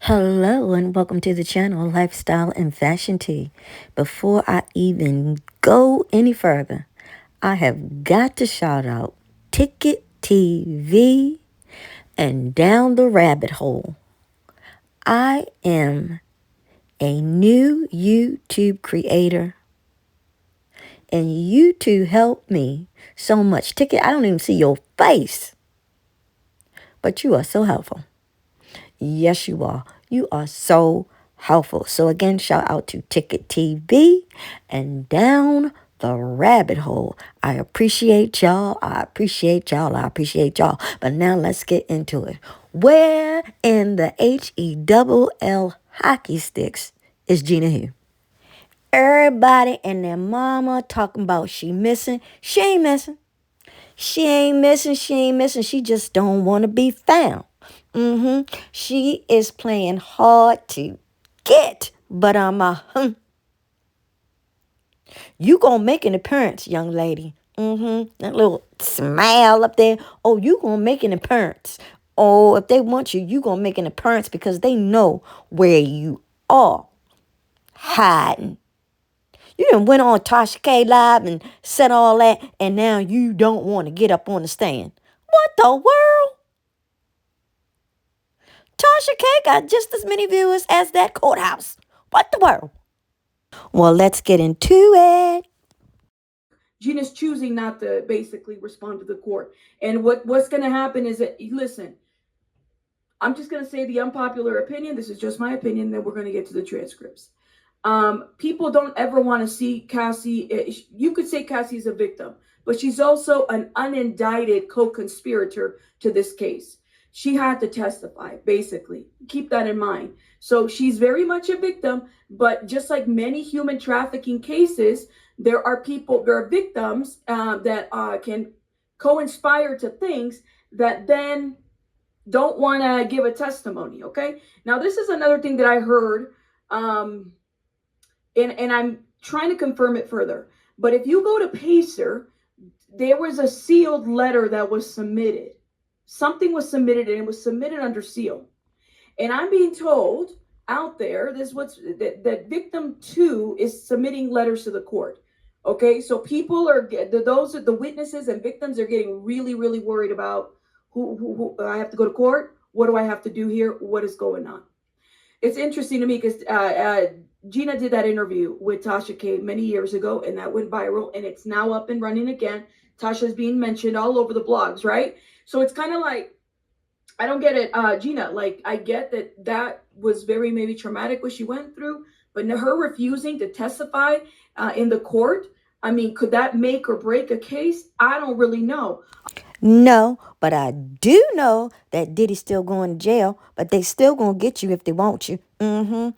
Hello and welcome to the channel Lifestyle and Fashion Tea. Before I even go any further, I have got to shout out Ticket TV and Down the Rabbit Hole. I am a new YouTube creator and you two help me so much. Ticket, I don't even see your face, but you are so helpful. Yes, you are. You are so helpful. So again, shout out to Ticket TV and Down the Rabbit Hole. I appreciate y'all. I appreciate y'all. I appreciate y'all. But now let's get into it. Where in the HELL hockey sticks is GINA Who? Everybody and their mama talking about she missing. She ain't missing. She ain't missing. She ain't missing. She just don't want to be found. She is playing hard to get, but you gonna make an appearance, young lady. That little smile up there. Oh, you gonna make an appearance. Oh, if they want you, you gonna make an appearance because they know where you are hiding. You done went on Tasha K Live and said all that, and now you don't want to get up on the stand. What the world? Tasha K got just as many viewers as that courthouse. What the world? Well, let's get into it. Gina's choosing not to basically respond to the court. And what's going to happen is that, listen, I'm just going to say the unpopular opinion. This is just my opinion. Then we're going to get to the transcripts. People don't ever want to see Cassie. You could say Cassie's a victim, but she's also an unindicted co-conspirator to this case. She had to testify, basically. Keep that in mind. So she's very much a victim, but just like many human trafficking cases, there are victims that can co-inspire to things that then don't want to give a testimony. Okay. Now, this is another thing that I heard, and I'm trying to confirm it further. But if you go to Pacer, there was a sealed letter that was submitted. Something was submitted, and it was submitted under seal. And I'm being told out there, this is that victim 2 is submitting letters to the court. Okay, so people are the witnesses and victims are getting really, really worried about who I have to go to court. What do I have to do here? What is going on? It's interesting to me because Gina did that interview with Tasha K many years ago, and that went viral, and it's now up and running again. Tasha's being mentioned all over the blogs, right? So it's kind of like, I don't get it, Gina. Like, I get that was very maybe traumatic what she went through, but her refusing to testify in the court, I mean, could that make or break a case? I don't really know. No, but I do know that Diddy's still going to jail, but they still gonna get you if they want you. Now,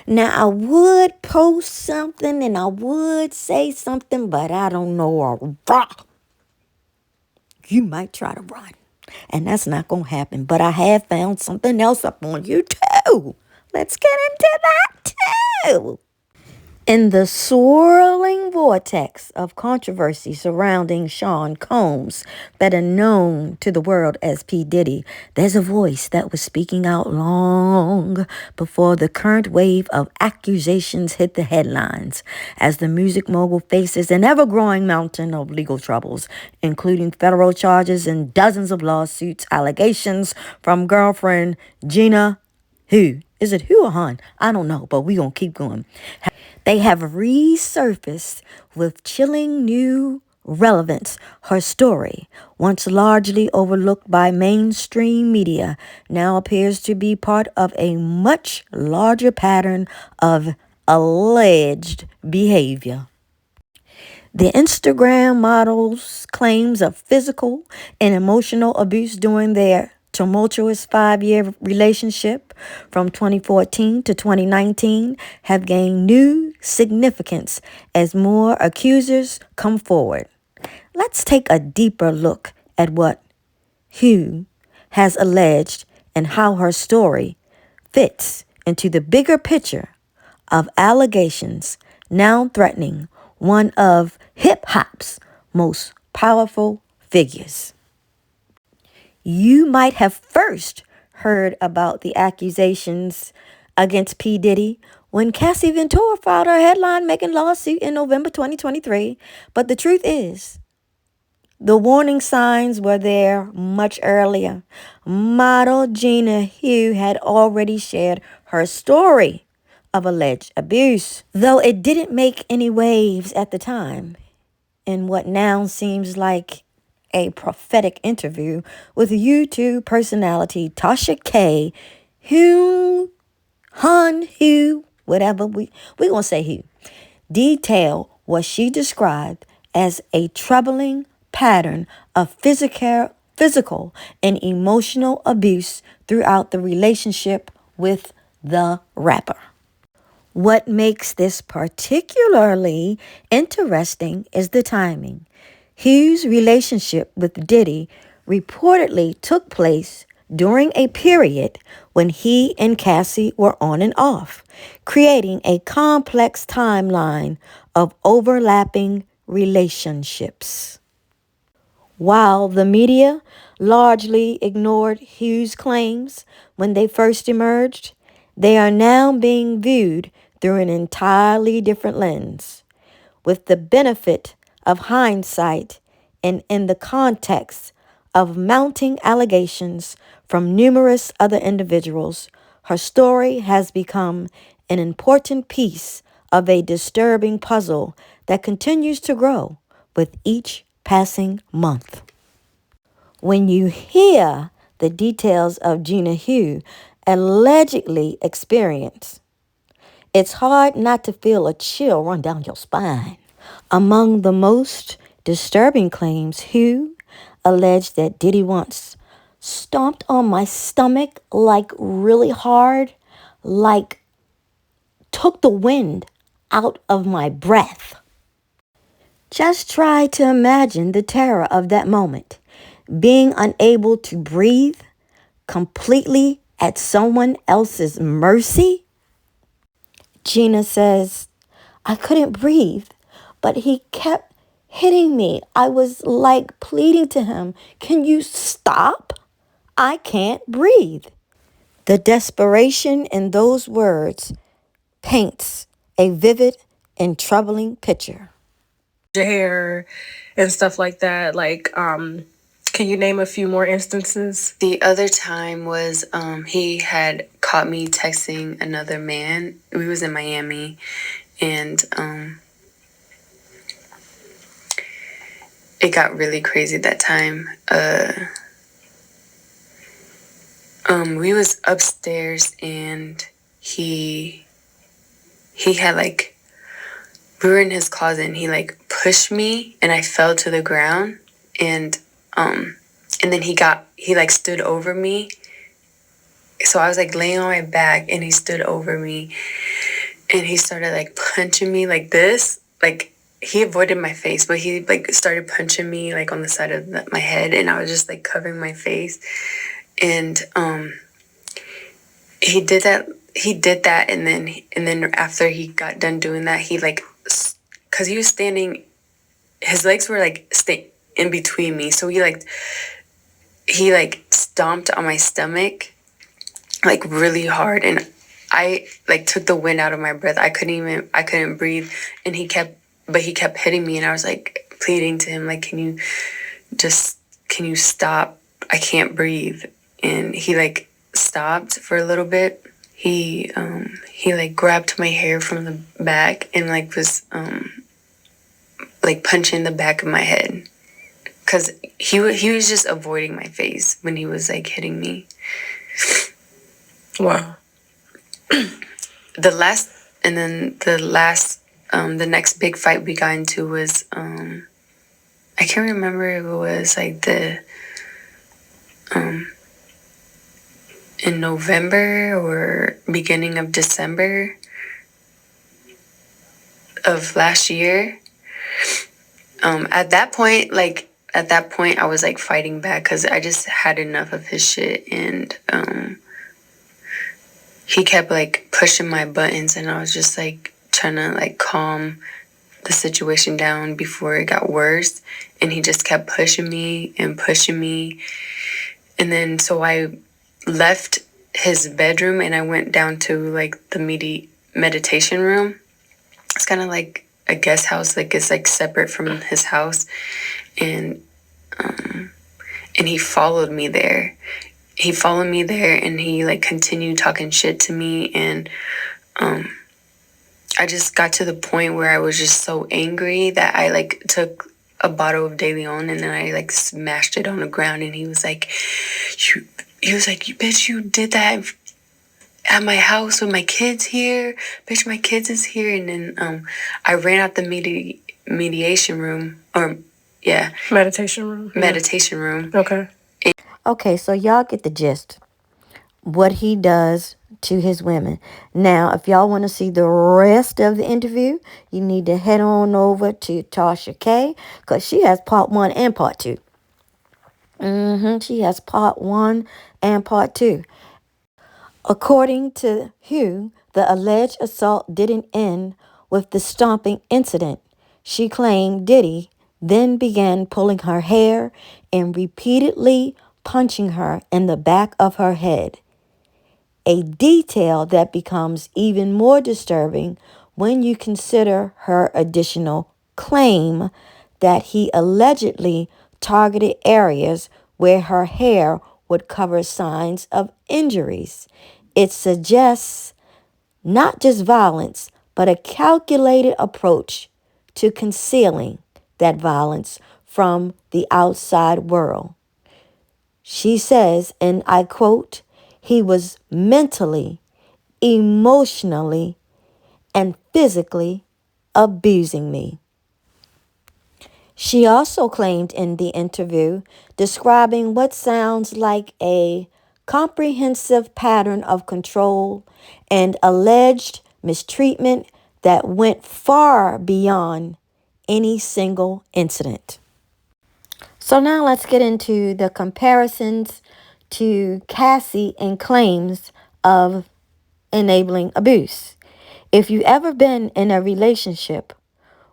I would post something and I would say something, but I don't know. You might try to run, and that's not gonna happen. But I have found something else up on YouTube. Let's get into that too. In the swirling vortex of controversy surrounding Sean Combs, better known to the world as P. Diddy, there's a voice that was speaking out long before the current wave of accusations hit the headlines, as the music mogul faces an ever-growing mountain of legal troubles, including federal charges and dozens of lawsuits, allegations from girlfriend GINA Who. Is it Who or Hun? I don't know, but we gonna keep going. They have resurfaced with chilling new relevance. Her story, once largely overlooked by mainstream media, now appears to be part of a much larger pattern of alleged behavior. The Instagram model's claims of physical and emotional abuse during their tumultuous 5-year relationship from 2014 to 2019 have gained new significance as more accusers come forward. Let's take a deeper look at what Hugh has alleged and how her story fits into the bigger picture of allegations now threatening one of hip-hop's most powerful figures. You might have first heard about the accusations against P. Diddy when Cassie Ventura filed her headline-making lawsuit in November 2023. But the truth is, the warning signs were there much earlier. Model GINA HUYNH had already shared her story of alleged abuse, though it didn't make any waves at the time. In what now seems like a prophetic interview with YouTube personality Tasha K. Hugh, whatever we gonna say Hugh, detailed what she described as a troubling pattern of physical and emotional abuse throughout the relationship with the rapper. What makes this particularly interesting is the timing. Hugh's relationship with Diddy reportedly took place during a period when he and Cassie were on and off, creating a complex timeline of overlapping relationships. While the media largely ignored Hugh's claims when they first emerged, they are now being viewed through an entirely different lens. With the benefit of hindsight and in the context of mounting allegations from numerous other individuals, her story has become an important piece of a disturbing puzzle that continues to grow with each passing month. When you hear the details of GINA HUYNH allegedly experience, it's hard not to feel a chill run down your spine. Among the most disturbing claims, Hugh alleged that Diddy once stomped on my stomach like really hard, like took the wind out of my breath. Just try to imagine the terror of that moment, being unable to breathe, completely at someone else's mercy. GINA says, I couldn't breathe, but he kept hitting me. I was like pleading to him, can you stop? I can't breathe. The desperation in those words paints a vivid and troubling picture. Your hair and stuff like that. Like, can you name a few more instances? The other time was he had caught me texting another man. We was in Miami, and it got really crazy that time. We was upstairs, and he had like, we were in his closet, and he like pushed me, and I fell to the ground, and then he like stood over me. So I was like laying on my back, and he stood over me, and he started like punching me like this. Like, he avoided my face, but he like started punching me like on the side of my head, and I was just like covering my face. And he did that, and then after he got done doing that, he like, because he was standing, his legs were like in between me, so he stomped on my stomach like really hard, and I like took the wind out of my breath. I couldn't breathe, and he kept hitting me, and I was like pleading to him, like, can you stop? I can't breathe. And he like stopped for a little bit. He like grabbed my hair from the back and like was like punching the back of my head, because he was just avoiding my face when he was like hitting me. Wow. The next big fight we got into was I can't remember if it was like in November or beginning of December of last year. At that point I was like fighting back, because I just had enough of his shit, and he kept like pushing my buttons, and I was just like trying to like calm the situation down before it got worse, and he just kept pushing me, and then so left his bedroom and I went down to like the meditation room. It's kind of like a guest house, like it's like separate from his house, and he followed me there. He followed me there, and he like continued talking shit to me, and I just got to the point where I was just so angry that I like took a bottle of De Leon and then I like smashed it on the ground, and he was like, he was like, "You bitch, you did that at my house with my kids here, bitch, my kids is here." And then I ran out the mediation room, or yeah, Meditation room. meditation room. Okay. Okay, so y'all get the gist. What he does to his women. Now, if y'all want to see the rest of the interview, you need to head on over to Tasha K, because she has part 1 and part 2. She has part 1 and part 2. According to Hugh, the alleged assault didn't end with the stomping incident. She claimed Diddy then began pulling her hair and repeatedly punching her in the back of her head. A detail that becomes even more disturbing when you consider her additional claim that he allegedly targeted areas where her hair would cover signs of injuries. It suggests not just violence, but a calculated approach to concealing that violence from the outside world. She says, and I quote, "He was mentally, emotionally, and physically abusing me." She also claimed in the interview, describing what sounds like a comprehensive pattern of control and alleged mistreatment that went far beyond any single incident. So now let's get into the comparisons to Cassie and claims of enabling abuse. If you've ever been in a relationship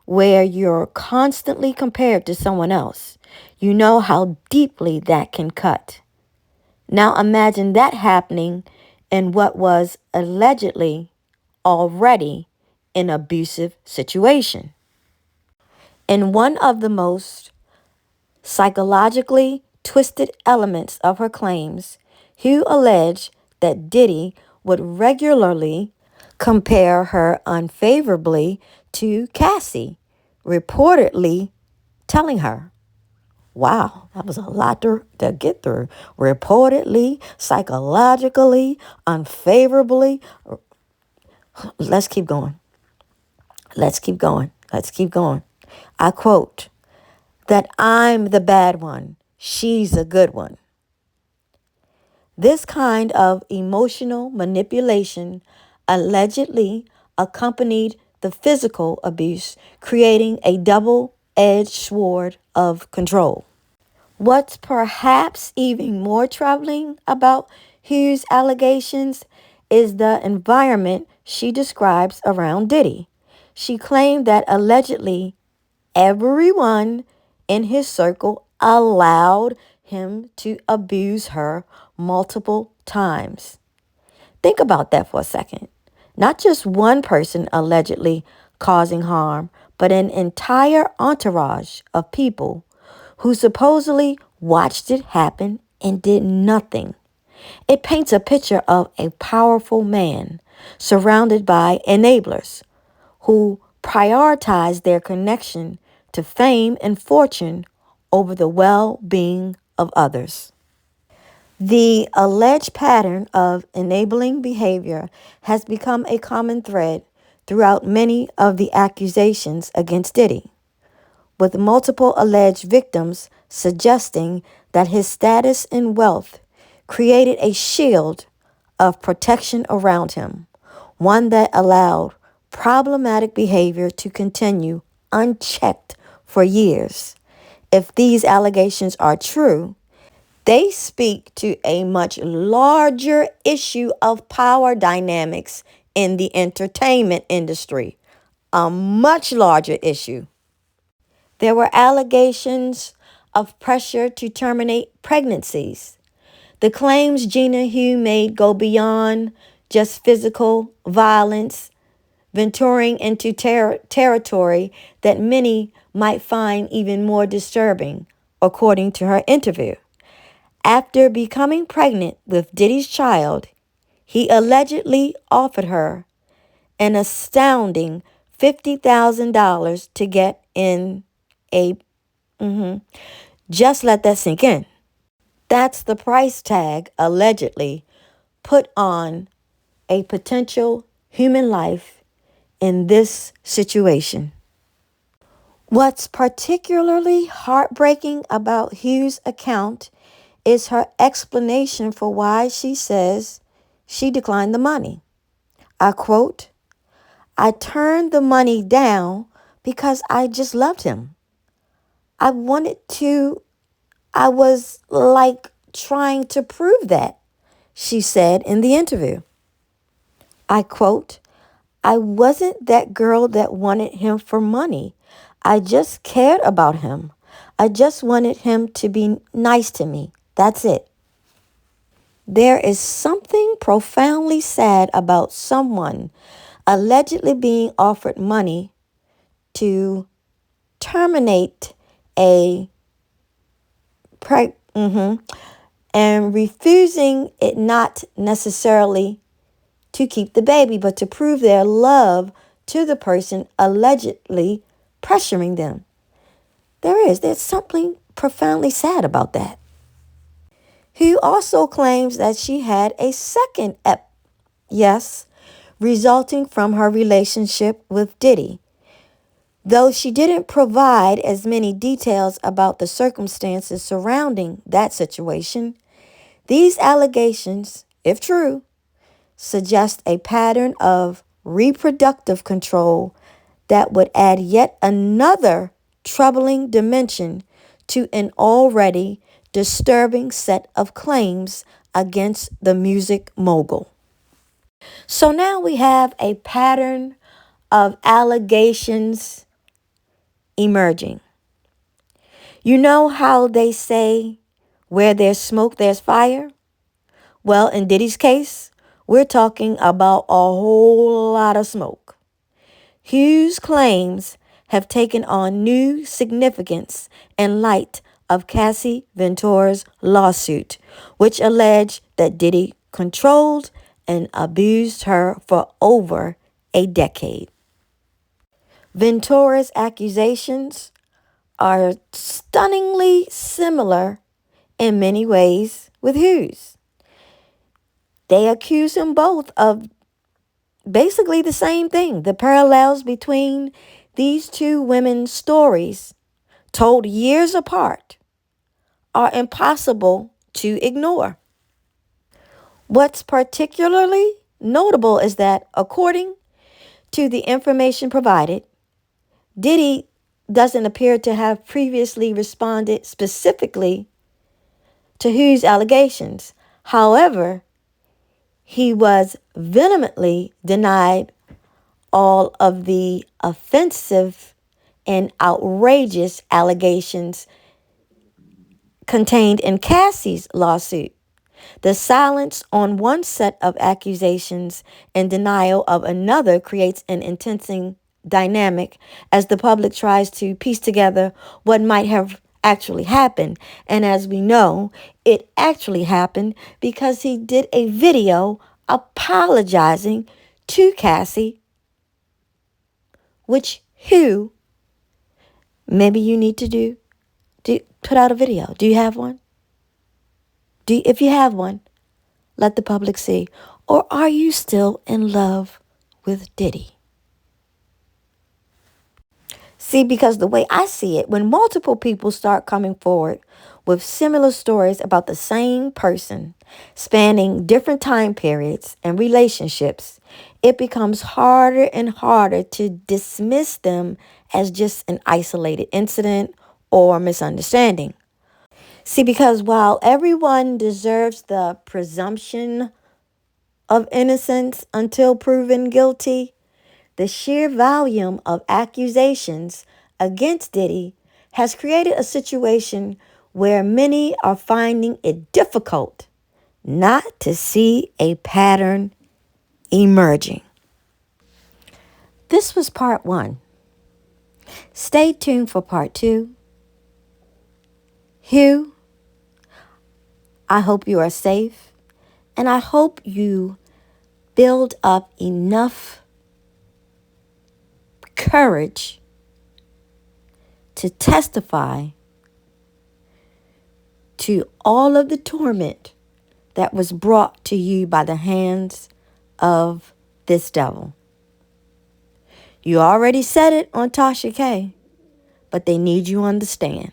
where you're constantly compared to someone else, you know how deeply that can cut. Now imagine that happening in what was allegedly already an abusive situation. In one of the most psychologically twisted elements of her claims, Hugh alleged that Diddy would regularly compare her unfavorably to Cassie, reportedly telling her, wow, that was a lot to get through. Reportedly, psychologically, unfavorably. Let's keep going. Let's keep going. Let's keep going. I quote, that I'm the bad one, she's a good one. This kind of emotional manipulation allegedly accompanied the physical abuse, creating a double-edged sword of control. What's perhaps even more troubling about Hugh's allegations is the environment she describes around Diddy. She claimed that allegedly everyone in his circle allowed him to abuse her multiple times. Think about that for a second. Not just one person allegedly causing harm, but an entire entourage of people who supposedly watched it happen and did nothing. It paints a picture of a powerful man surrounded by enablers who prioritize their connection to fame and fortune over the well-being of others. The alleged pattern of enabling behavior has become a common thread throughout many of the accusations against Diddy, with multiple alleged victims suggesting that his status and wealth created a shield of protection around him, one that allowed problematic behavior to continue unchecked for years. If these allegations are true, they speak to a much larger issue of power dynamics in the entertainment industry, a much larger issue. There were allegations of pressure to terminate pregnancies. The claims GINA HUYNH made go beyond just physical violence, venturing into territory that many might find even more disturbing, according to her interview. After becoming pregnant with Diddy's child, he allegedly offered her an astounding $50,000 to get in a... Just let that sink in. That's the price tag allegedly put on a potential human life in this situation. What's particularly heartbreaking about HUYNH's account is her explanation for why she says she declined the money. I quote, "I turned the money down because I just loved him. I was like trying to prove that," she said in the interview. I quote, "I wasn't that girl that wanted him for money. I just cared about him. I just wanted him to be nice to me. That's it." There is something profoundly sad about someone allegedly being offered money to terminate a and refusing it, not necessarily to keep the baby, but to prove their love to the person allegedly pressuring them. There's something profoundly sad about that. Who also claims that she had a second resulting from her relationship with Diddy. Though she didn't provide as many details about the circumstances surrounding that situation, these allegations, if true, suggest a pattern of reproductive control that would add yet another troubling dimension to an already disturbing set of claims against the music mogul. So now we have a pattern of allegations emerging. You know how they say, where there's smoke, there's fire? Well, in Diddy's case, we're talking about a whole lot of smoke. HUYNH's claims have taken on new significance in light of Cassie Ventura's lawsuit, which alleged that Diddy controlled and abused her for over a decade. Ventura's accusations are stunningly similar in many ways with HUYNH's. They accuse him both of basically the same thing. The parallels between these two women's stories, told years apart, are impossible to ignore. What's particularly notable is that, according to the information provided, Diddy doesn't appear to have previously responded specifically to HUYNH's allegations. However, he was vehemently denied all of the offensive and outrageous allegations contained in Cassie's lawsuit. The silence on one set of accusations and denial of another creates an intensing dynamic as the public tries to piece together what might have actually happened. And as we know, it actually happened because he did a video apologizing to Cassie, which maybe you need to do put out a video. Do you have one? If you have one, let the public see. Or are you still in love with Diddy? See, because the way I see it, when multiple people start coming forward with similar stories about the same person, spanning different time periods and relationships, it becomes harder and harder to dismiss them as just an isolated incident or misunderstanding. See, because while everyone deserves the presumption of innocence until proven guilty, the sheer volume of accusations against Diddy has created a situation where many are finding it difficult not to see a pattern emerging. This was part 1. Stay tuned for part 2. Hugh, I hope you are safe, and I hope you build up enough courage to testify to all of the torment that was brought to you by the hands of this devil. You already said it on Tasha K, but they need you to understand.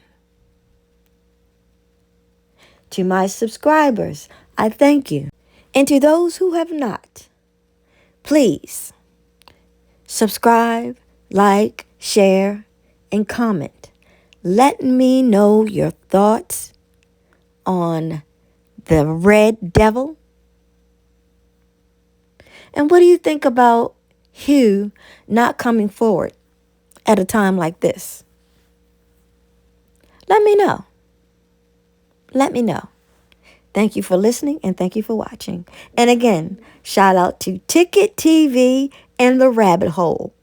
To my subscribers, I thank you. And to those who have not, please subscribe, like, share, and comment. Let me know your thoughts on the red devil. And what do you think about Hugh not coming forward at a time like this? Let me know. Let me know. Thank you for listening and thank you for watching. And again, shout out to Ticket TV and The Rabbit Hole.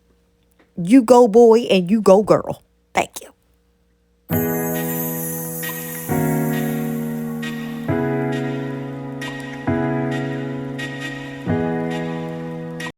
You go boy and you go girl. Thank you.